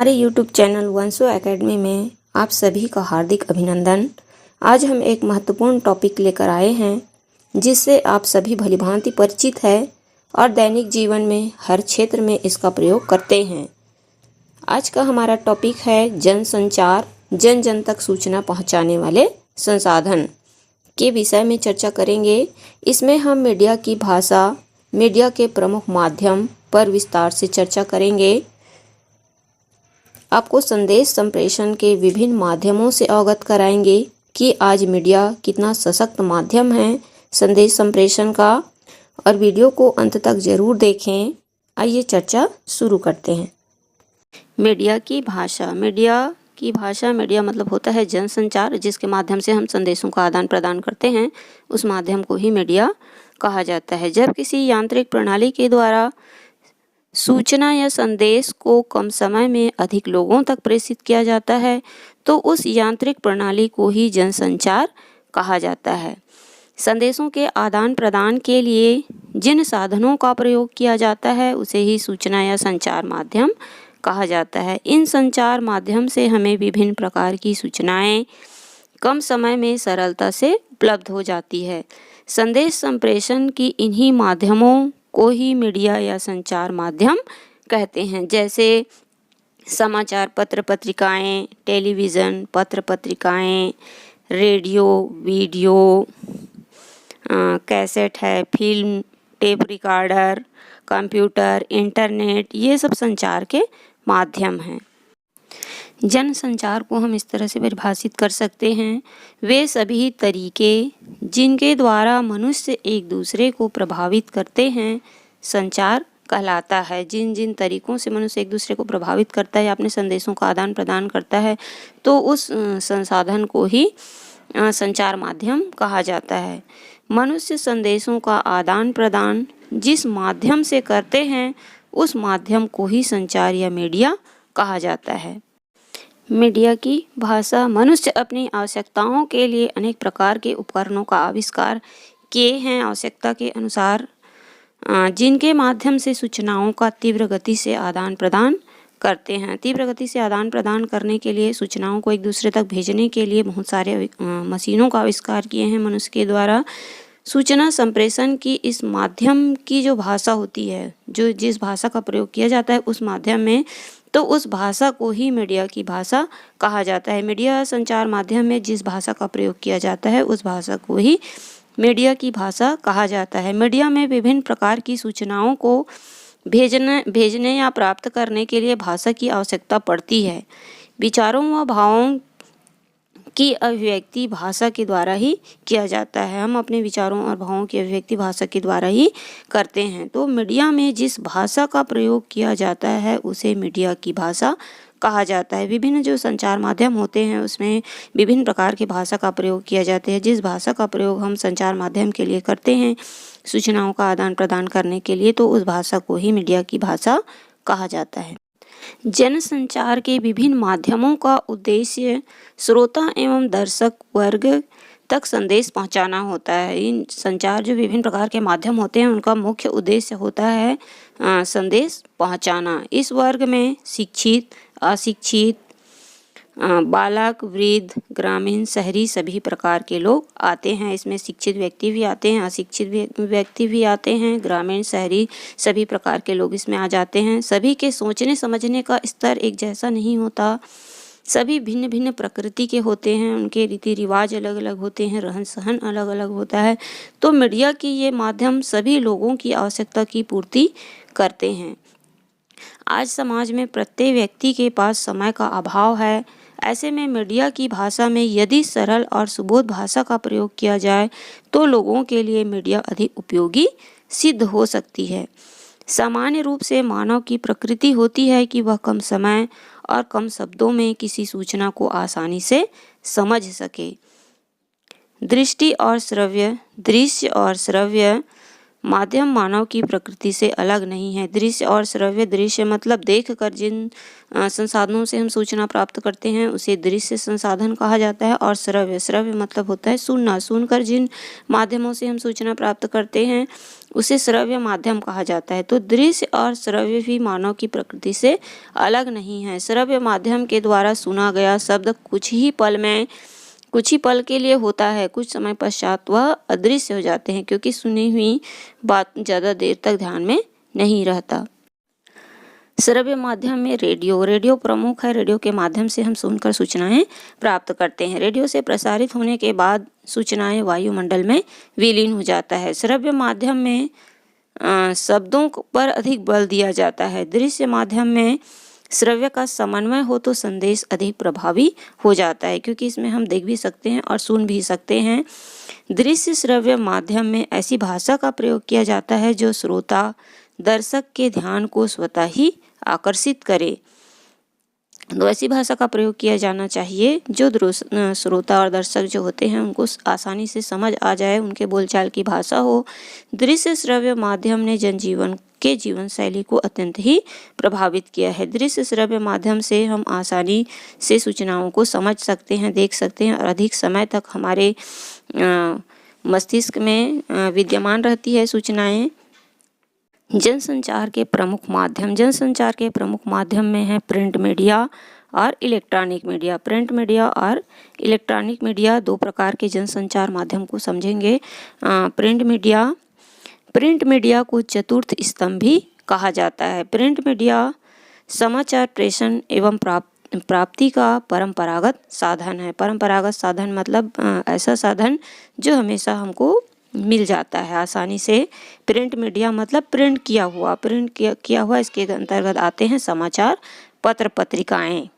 हमारे YouTube channel वंशो academy में आप सभी का हार्दिक अभिनंदन। आज हम एक महत्वपूर्ण टॉपिक लेकर आए हैं जिससे आप सभी भलीभांति परिचित है और दैनिक जीवन में हर क्षेत्र में इसका प्रयोग करते हैं। आज का हमारा टॉपिक है जनसंचार, जन जन तक सूचना पहुंचाने वाले संसाधन के विषय में चर्चा करेंगे। इसमें हम मीडिया की भाषा, मीडिया के प्रमुख माध्यम पर विस्तार से चर्चा करेंगे। आपको संदेश संप्रेषण के विभिन्न माध्यमों से अवगत कराएंगे कि आज मीडिया कितना सशक्त माध्यम है संदेश संप्रेषण का, और वीडियो को अंत तक जरूर देखें। आइए चर्चा शुरू करते हैं। मीडिया की भाषा। मीडिया मतलब होता है जनसंचार, जिसके माध्यम से हम संदेशों का आदान प्रदान करते हैं। उस माध्यम को ही मीडिया कहा जाता है। जब किसी यांत्रिक प्रणाली के द्वारा सूचना या संदेश को कम समय में अधिक लोगों तक प्रेषित किया जाता है तो उस यांत्रिक प्रणाली को ही जनसंचार कहा जाता है। संदेशों के आदान प्रदान के लिए जिन साधनों का प्रयोग किया जाता है उसे ही सूचना या संचार माध्यम कहा जाता है। इन संचार माध्यम से हमें विभिन्न प्रकार की सूचनाएं कम समय में सरलता से उपलब्ध हो जाती है। संदेश संप्रेषण की इन्हीं माध्यमों को ही मीडिया या संचार माध्यम कहते हैं, जैसे समाचार पत्र पत्रिकाएं, टेलीविज़न पत्र पत्रिकाएं, रेडियो, वीडियो, कैसेट है, film, tape recorder, computer, internet, ये सब संचार के माध्यम हैं। जनसंचार को हम इस तरह से परिभाषित कर सकते हैं, वे सभी तरीके जिनके द्वारा मनुष्य एक दूसरे को प्रभावित करते हैं संचार कहलाता है। जिन जिन तरीकों से मनुष्य एक दूसरे को प्रभावित करता है, अपने संदेशों का आदान प्रदान करता है, तो उस संसाधन को ही संचार माध्यम कहा जाता है। मनुष्य संदेशों का आदान प्रदान जिस माध्यम से करते हैं उस माध्यम को ही संचार या मीडिया कहा जाता है। मीडिया की भाषा। मनुष्य अपनी आवश्यकताओं के लिए अनेक प्रकार के उपकरणों का आविष्कार किए हैं, आवश्यकता के अनुसार, जिनके माध्यम से सूचनाओं का तीव्र गति से आदान प्रदान करते हैं। तीव्र गति से आदान प्रदान करने के लिए, सूचनाओं को एक दूसरे तक भेजने के लिए बहुत सारे मशीनों का आविष्कार किए हैं मनुष्य के द्वारा। सूचना संप्रेषण की इस माध्यम की जो भाषा होती है, जो जिस भाषा का प्रयोग किया जाता है उस माध्यम में, तो उस भाषा को ही मीडिया की भाषा कहा जाता है। मीडिया संचार माध्यम में जिस भाषा का प्रयोग किया जाता है उस भाषा को ही मीडिया की भाषा कहा जाता है। मीडिया में विभिन्न प्रकार की सूचनाओं को भेजने या प्राप्त करने के लिए भाषा की आवश्यकता पड़ती है। विचारों व भावों की अभिव्यक्ति भाषा के द्वारा ही किया जाता है। हम अपने विचारों और भावों की अभिव्यक्ति भाषा के द्वारा ही करते हैं। तो मीडिया में जिस भाषा का प्रयोग किया जाता है उसे मीडिया की भाषा कहा जाता है। विभिन्न जो संचार माध्यम होते हैं उसमें विभिन्न प्रकार की भाषा का प्रयोग किया जाता है। जिस भाषा का प्रयोग हम संचार माध्यम के लिए करते हैं सूचनाओं का आदान प्रदान करने के लिए, तो उस भाषा को ही मीडिया की भाषा कहा जाता है। जनसंचार के विभिन्न माध्यमों का उद्देश्य श्रोता एवं दर्शक वर्ग तक संदेश पहुंचाना होता है। इन संचार जो विभिन्न प्रकार के माध्यम होते हैं उनका मुख्य उद्देश्य होता है संदेश पहुंचाना। इस वर्ग में शिक्षित, अशिक्षित, बालक, वृद्ध, ग्रामीण, शहरी सभी प्रकार के लोग आते हैं। इसमें शिक्षित व्यक्ति भी आते हैं, अशिक्षित व्यक्ति भी आते हैं, ग्रामीण, शहरी सभी प्रकार के लोग इसमें आ जाते हैं। सभी के सोचने समझने का स्तर एक जैसा नहीं होता, सभी भिन्न भिन्न प्रकृति के होते हैं, उनके रीति रिवाज अलग अलग होते हैं, रहन सहन अलग अलग होता है। तो मीडिया की ये माध्यम सभी लोगों की आवश्यकता की पूर्ति करते हैं। आज समाज में प्रत्येक व्यक्ति के पास समय का अभाव है। ऐसे में मीडिया की भाषा में यदि सरल और सुबोध भाषा का प्रयोग किया जाए तो लोगों के लिए मीडिया अधिक उपयोगी सिद्ध हो सकती है। सामान्य रूप से मानव की प्रकृति होती है कि वह कम समय और कम शब्दों में किसी सूचना को आसानी से समझ सके। दृश्य और श्रव्य माध्यम मानव की प्रकृति से अलग नहीं है। दृश्य और श्रव्य, दृश्य मतलब देखकर जिन संसाधनों से हम सूचना प्राप्त करते हैं उसे दृश्य संसाधन कहा जाता है। और श्रव्य, श्रव्य मतलब होता है सुनना, सुनकर जिन माध्यमों से हम सूचना प्राप्त करते हैं उसे श्रव्य माध्यम कहा जाता है। तो दृश्य और श्रव्य भी मानव की प्रकृति से अलग नहीं है। श्रव्य माध्यम के द्वारा सुना गया शब्द कुछ ही पल के लिए होता है, कुछ समय पश्चात वह अदृश्य हो जाते हैं, क्योंकि सुनी हुई बात ज़्यादा देर तक ध्यान में नहीं रहता। श्रव्य माध्यम में रेडियो प्रमुख है। रेडियो के माध्यम से हम सुनकर सूचनाएं प्राप्त करते हैं। रेडियो से प्रसारित होने के बाद सूचनाएं वायुमंडल में विलीन हो जाता है। श्रव्य माध्यम में शब्दों पर अधिक बल दिया जाता है। दृश्य माध्यम में श्रव्य का समन्वय हो तो संदेश अधिक प्रभावी हो जाता है, क्योंकि इसमें हम देख भी सकते हैं और सुन भी सकते हैं। दृश्य श्रव्य माध्यम में ऐसी भाषा का प्रयोग किया जाता है जो श्रोता दर्शक के ध्यान को स्वतः ही आकर्षित करे। तो ऐसी भाषा का प्रयोग किया जाना चाहिए जो श्रोता और दर्शक जो होते हैं उनको आसानी से समझ आ जाए, उनके बोलचाल की भाषा हो। दृश्य श्रव्य माध्यम ने जनजीवन के जीवन शैली को अत्यंत ही प्रभावित किया है। दृश्य श्रव्य माध्यम से हम आसानी से सूचनाओं को समझ सकते हैं, देख सकते हैं और अधिक समय तक हमारे मस्तिष्क में विद्यमान रहती है सूचनाएं। जनसंचार के प्रमुख माध्यम में है प्रिंट मीडिया और इलेक्ट्रॉनिक मीडिया। प्रिंट मीडिया और इलेक्ट्रॉनिक मीडिया दो प्रकार के जनसंचार माध्यम को समझेंगे। प्रिंट मीडिया को चतुर्थ स्तंभ भी कहा जाता है। प्रिंट मीडिया समाचार प्रेषण एवं प्राप्ति का परंपरागत साधन है। परंपरागत साधन मतलब ऐसा साधन जो हमेशा हमको मिल जाता है आसानी से। प्रिंट मीडिया मतलब प्रिंट किया हुआ इसके अंतर्गत आते हैं समाचार पत्र पत्रिकाएं।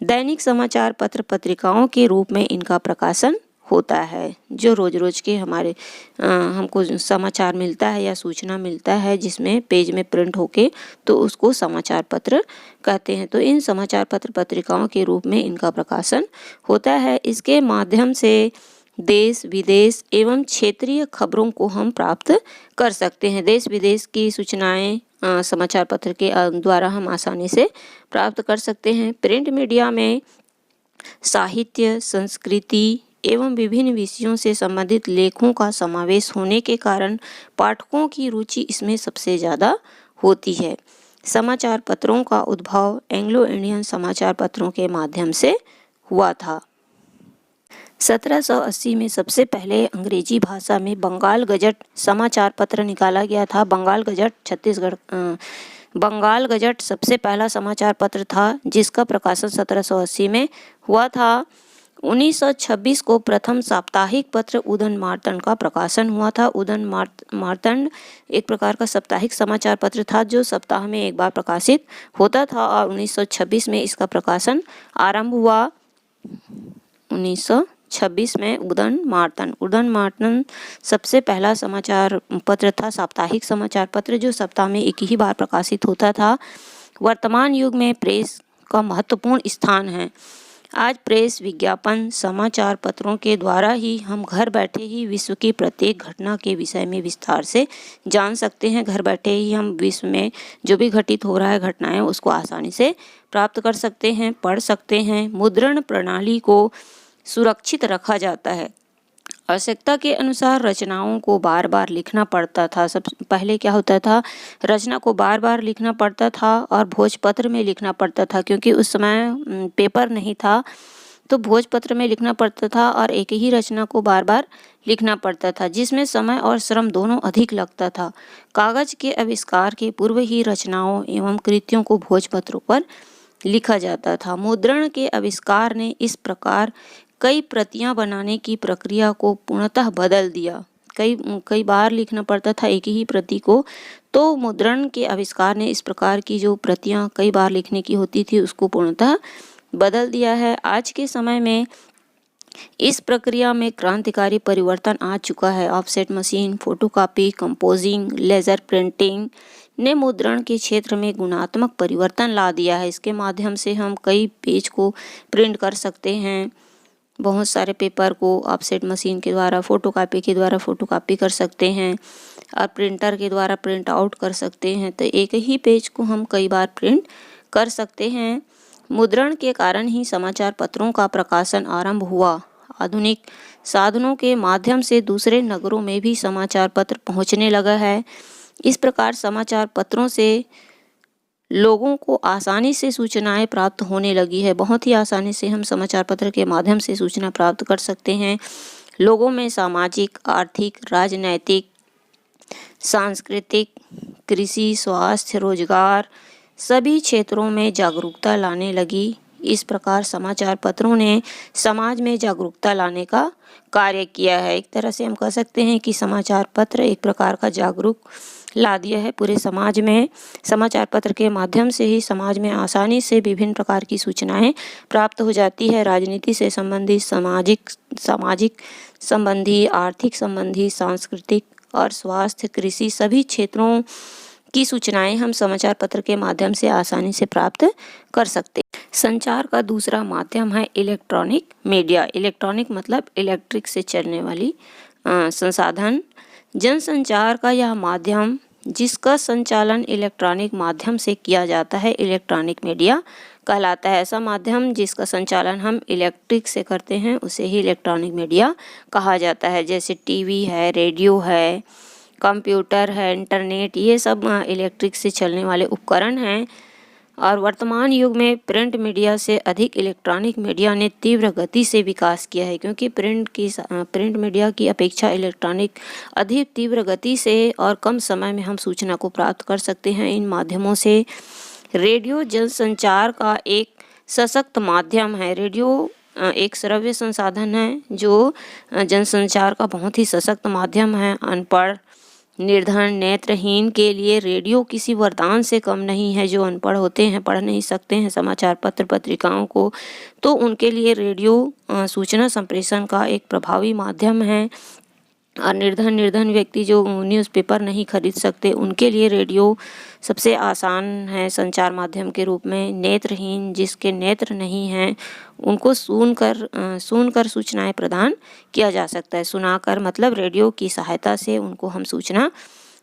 दैनिक समाचार पत्र पत्रिकाओं के रूप में इनका प्रकाशन होता है। जो रोज के हमारे हमको समाचार मिलता है या सूचना मिलता है जिसमें पेज में प्रिंट होके, तो उसको समाचार पत्र कहते हैं। तो इन समाचार पत्र पत्रिकाओं के रूप में इनका प्रकाशन होता है। इसके माध्यम से देश विदेश एवं क्षेत्रीय खबरों को हम प्राप्त कर सकते हैं। देश विदेश की सूचनाएं समाचार पत्र के द्वारा हम आसानी से प्राप्त कर सकते हैं। प्रिंट मीडिया में साहित्य, संस्कृति एवं विभिन्न विषयों से संबंधित लेखों का समावेश होने के कारण पाठकों की रुचि इसमें सबसे ज़्यादा होती है। समाचार पत्रों का उद्भव एंग्लो इंडियन समाचार पत्रों के माध्यम से हुआ था। 1780 में सबसे पहले अंग्रेजी भाषा में बंगाल गजट समाचार पत्र निकाला गया था। बंगाल गजट सबसे पहला समाचार पत्र था जिसका प्रकाशन 1780 में हुआ था। 1926 को प्रथम साप्ताहिक पत्र उदन मार्तंड का प्रकाशन हुआ था। उदन मार्तंड एक प्रकार का साप्ताहिक समाचार पत्र था जो सप्ताह में एक बार प्रकाशित होता था और 1926 में इसका प्रकाशन आरंभ हुआ। 1926 में उदन मार्तंड सबसे पहला समाचार पत्र था, साप्ताहिक समाचार पत्र जो सप्ताह में एक ही बार प्रकाशित होता था। वर्तमान युग में प्रेस का महत्वपूर्ण स्थान है। आज प्रेस, विज्ञापन, समाचार पत्रों के द्वारा ही हम घर बैठे ही विश्व की प्रत्येक घटना के विषय में विस्तार से जान सकते हैं। घर बैठे ही हम विश्व में जो भी घटित हो रहा है घटनाएं उसको आसानी से प्राप्त कर सकते हैं, पढ़ सकते हैं। मुद्रण प्रणाली को सुरक्षित रखा जाता है। आवश्यकता के अनुसार रचनाओं को बार बार लिखना पड़ता था। सब पहले क्या होता था, रचना को बार बार लिखना पड़ता था और भोजपत्र में लिखना पड़ता था, क्योंकि उस समय पेपर नहीं था तो भोजपत्र में लिखना पड़ता था और एक ही रचना को बार बार लिखना पड़ता था जिसमें समय और श्रम दोनों अधिक लगता था। कागज के आविष्कार के पूर्व ही रचनाओं एवं कृतियों को भोजपत्रों पर लिखा जाता था। मुद्रण के आविष्कार ने इस प्रकार कई प्रतियां बनाने की प्रक्रिया को पूर्णतः बदल दिया। कई बार लिखना पड़ता था एक ही प्रति को, तो मुद्रण के आविष्कार ने इस प्रकार की जो प्रतियां कई बार लिखने की होती थी उसको पूर्णतः बदल दिया है। आज के समय में इस प्रक्रिया में क्रांतिकारी परिवर्तन आ चुका है। Offset machine, photocopy, composing, laser printing ने मुद्रण के क्षेत्र में गुणात्मक परिवर्तन ला दिया है। इसके माध्यम से हम कई पेज को प्रिंट कर सकते हैं, बहुत सारे पेपर को ऑफसेट मशीन के द्वारा, फोटोकॉपी के द्वारा फोटोकॉपी कर सकते हैं। और प्रिंटर के द्वारा प्रिंट आउट कर सकते हैं। तो एक ही पेज को हम कई बार प्रिंट कर सकते हैं। मुद्रण के कारण ही समाचार पत्रों का प्रकाशन आरंभ हुआ। आधुनिक साधनों के माध्यम से दूसरे नगरों में भी समाचार पत्र पहुंचने लगा है। इस प्रकार समाचार पत्रों से लोगों को आसानी से सूचनाएं प्राप्त होने लगी है। बहुत ही आसानी से हम समाचार पत्र के माध्यम से सूचना प्राप्त कर सकते हैं। लोगों में सामाजिक, आर्थिक, राजनैतिक, सांस्कृतिक, कृषि, स्वास्थ्य, रोजगार सभी क्षेत्रों में जागरूकता लाने लगी। इस प्रकार समाचार पत्रों ने समाज में जागरूकता लाने का कार्य किया है। एक तरह से हम कह सकते हैं कि समाचार पत्र एक प्रकार का जागरूक ला दिया है पूरे समाज में। समाचार पत्र के माध्यम से ही समाज में आसानी से विभिन्न प्रकार की सूचनाएं प्राप्त हो जाती है। राजनीति से संबंधित, सामाजिक संबंधी, आर्थिक संबंधी, सांस्कृतिक और स्वास्थ्य, कृषि सभी क्षेत्रों की सूचनाएं हम समाचार पत्र के माध्यम से आसानी से प्राप्त कर सकते हैं। संचार का दूसरा माध्यम है इलेक्ट्रॉनिक मीडिया। इलेक्ट्रॉनिक मतलब इलेक्ट्रिक से चलने वाली संसाधन। जनसंचार का यह माध्यम जिसका संचालन इलेक्ट्रॉनिक माध्यम से किया जाता है इलेक्ट्रॉनिक मीडिया कहलाता है। ऐसा माध्यम जिसका संचालन हम इलेक्ट्रिक से करते हैं उसे ही इलेक्ट्रॉनिक मीडिया कहा जाता है। जैसे टीवी है, रेडियो है, कंप्यूटर है, इंटरनेट, ये सब इलेक्ट्रिक से चलने वाले उपकरण हैं। और वर्तमान युग में प्रिंट मीडिया से अधिक इलेक्ट्रॉनिक मीडिया ने तीव्र गति से विकास किया है, क्योंकि प्रिंट मीडिया की अपेक्षा इलेक्ट्रॉनिक अधिक तीव्र गति से और कम समय में हम सूचना को प्राप्त कर सकते हैं। इन माध्यमों से रेडियो जनसंचार का एक सशक्त माध्यम है। रेडियो एक श्रव्य संसाधन है जो जनसंचार का बहुत ही सशक्त माध्यम है। अनपढ़, निर्धन, नेत्रहीन के लिए रेडियो किसी वरदान से कम नहीं है। जो अनपढ़ होते हैं, पढ़ नहीं सकते हैं समाचार पत्र पत्रिकाओं को, तो उनके लिए रेडियो सूचना संप्रेषण का एक प्रभावी माध्यम है। और निर्धन व्यक्ति जो न्यूज़पेपर नहीं खरीद सकते उनके लिए रेडियो सबसे आसान है संचार माध्यम के रूप में। नेत्रहीन, जिसके नेत्र नहीं हैं, उनको सुनकर सूचनाएं प्रदान किया जा सकता है। सुनाकर मतलब रेडियो की सहायता से उनको हम सूचना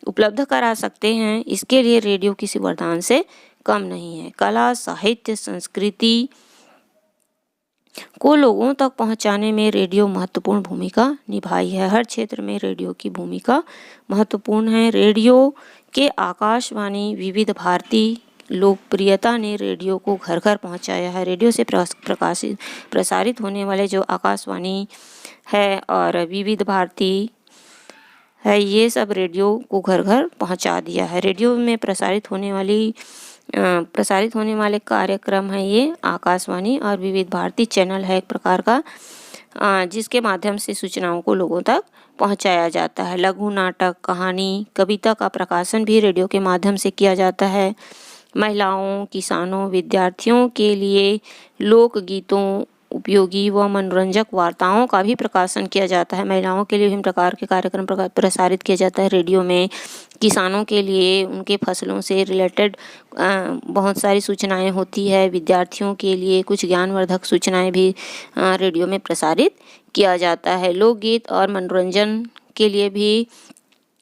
उपलब्ध करा सकते हैं। इसके लिए रेडियो किसी वरदान से कम नहीं है। कला, साहित्य, संस्कृति को लोगों तक पहुंचाने में रेडियो महत्वपूर्ण भूमिका निभाई है। हर क्षेत्र में रेडियो की भूमिका महत्वपूर्ण है। रेडियो के आकाशवाणी, विविध भारती लोकप्रियता ने रेडियो को घर घर पहुंचाया है। रेडियो से प्रसारित होने वाले जो आकाशवाणी है और विविध भारती है, ये सब रेडियो को घर घर पहुंचा दिया है। रेडियो में प्रसारित होने वाले कार्यक्रम है ये आकाशवाणी और विविध भारती चैनल है एक प्रकार का, जिसके माध्यम से सूचनाओं को लोगों तक पहुंचाया जाता है। लघु नाटक, कहानी, कविता का प्रकाशन भी रेडियो के माध्यम से किया जाता है। महिलाओं, किसानों, विद्यार्थियों के लिए लोकगीतों, उपयोगी व मनोरंजक वार्ताओं का भी प्रकाशन किया जाता है। महिलाओं के लिए विभिन्न प्रकार के कार्यक्रम प्रसारित किया जाता है रेडियो में। किसानों के लिए उनके फसलों से रिलेटेड बहुत सारी सूचनाएं होती है। विद्यार्थियों के लिए कुछ ज्ञानवर्धक सूचनाएं भी रेडियो में प्रसारित किया जाता है। लोकगीत और मनोरंजन के लिए भी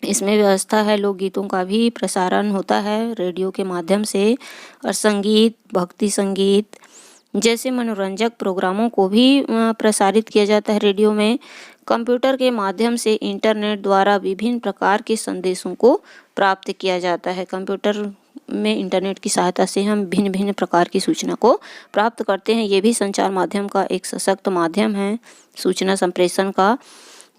इसमें व्यवस्था है। लोकगीतों का भी प्रसारण होता है रेडियो के माध्यम से। और संगीत, भक्ति संगीत जैसे मनोरंजक प्रोग्रामों को भी प्रसारित किया जाता है रेडियो में। कंप्यूटर के माध्यम से इंटरनेट द्वारा विभिन्न प्रकार के संदेशों को प्राप्त किया जाता है। कंप्यूटर में इंटरनेट की सहायता से हम भिन्न भिन्न प्रकार की सूचना को प्राप्त करते हैं। ये भी संचार माध्यम का एक सशक्त माध्यम है सूचना संप्रेषण का।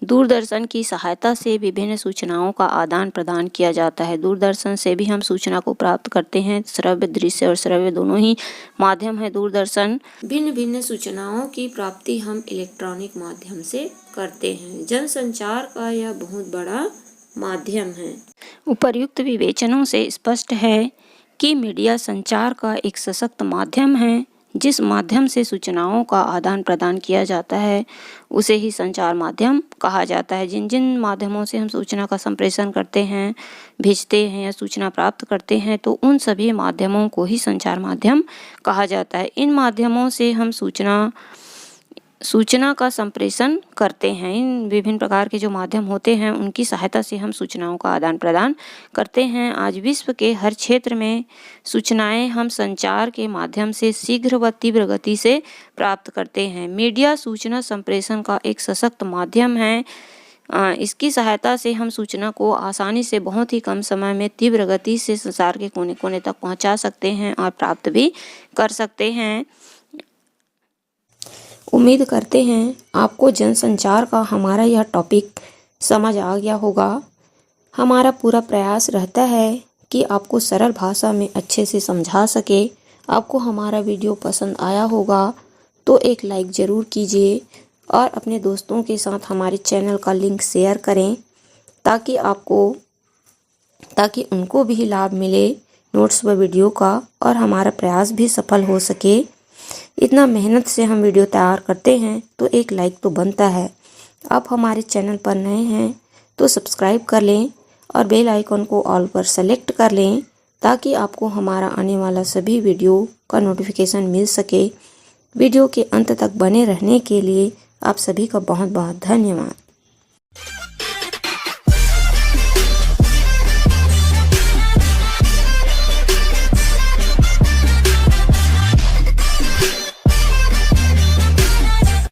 दूरदर्शन की सहायता से विभिन्न सूचनाओं का आदान प्रदान किया जाता है। दूरदर्शन से भी हम सूचना को प्राप्त करते हैं। श्रव्य, दृश्य और श्रव्य दोनों ही माध्यम है दूरदर्शन। भिन्न भिन्न सूचनाओं की प्राप्ति हम इलेक्ट्रॉनिक माध्यम से करते हैं। जनसंचार का यह बहुत बड़ा माध्यम है। उपर्युक्त विवेचनों से स्पष्ट है कि मीडिया संचार का एक सशक्त माध्यम है। जिस माध्यम से सूचनाओं का आदान प्रदान किया जाता है उसे ही संचार माध्यम कहा जाता है। जिन जिन माध्यमों से हम सूचना का संप्रेषण करते हैं, भेजते हैं या सूचना प्राप्त करते हैं, तो उन सभी माध्यमों को ही संचार माध्यम कहा जाता है। इन माध्यमों से हम सूचना सूचना का संप्रेषण करते हैं। इन विभिन्न प्रकार के जो माध्यम होते हैं उनकी सहायता से हम सूचनाओं का आदान प्रदान करते हैं। आज विश्व के हर क्षेत्र में सूचनाएं हम संचार के माध्यम से शीघ्र व तीव्र गति से प्राप्त करते हैं। मीडिया सूचना संप्रेषण का एक सशक्त माध्यम है। इसकी सहायता से हम सूचना को आसानी से बहुत ही कम समय में तीव्र गति से संसार के कोने कोने तक पहुंचा सकते हैं और प्राप्त भी कर सकते हैं। उम्मीद करते हैं आपको जनसंचार का हमारा यह टॉपिक समझ आ गया होगा। हमारा पूरा प्रयास रहता है कि आपको सरल भाषा में अच्छे से समझा सके। आपको हमारा वीडियो पसंद आया होगा तो एक लाइक ज़रूर कीजिए और अपने दोस्तों के साथ हमारे चैनल का लिंक शेयर करें ताकि उनको भी लाभ मिले नोट्स व वीडियो का और हमारा प्रयास भी सफल हो सके। इतना मेहनत से हम वीडियो तैयार करते हैं तो एक लाइक तो बनता है। आप हमारे चैनल पर नए हैं तो सब्सक्राइब कर लें और बेल आइकन को ऑल पर सेलेक्ट कर लें ताकि आपको हमारा आने वाला सभी वीडियो का नोटिफिकेशन मिल सके। वीडियो के अंत तक बने रहने के लिए आप सभी का बहुत बहुत धन्यवाद।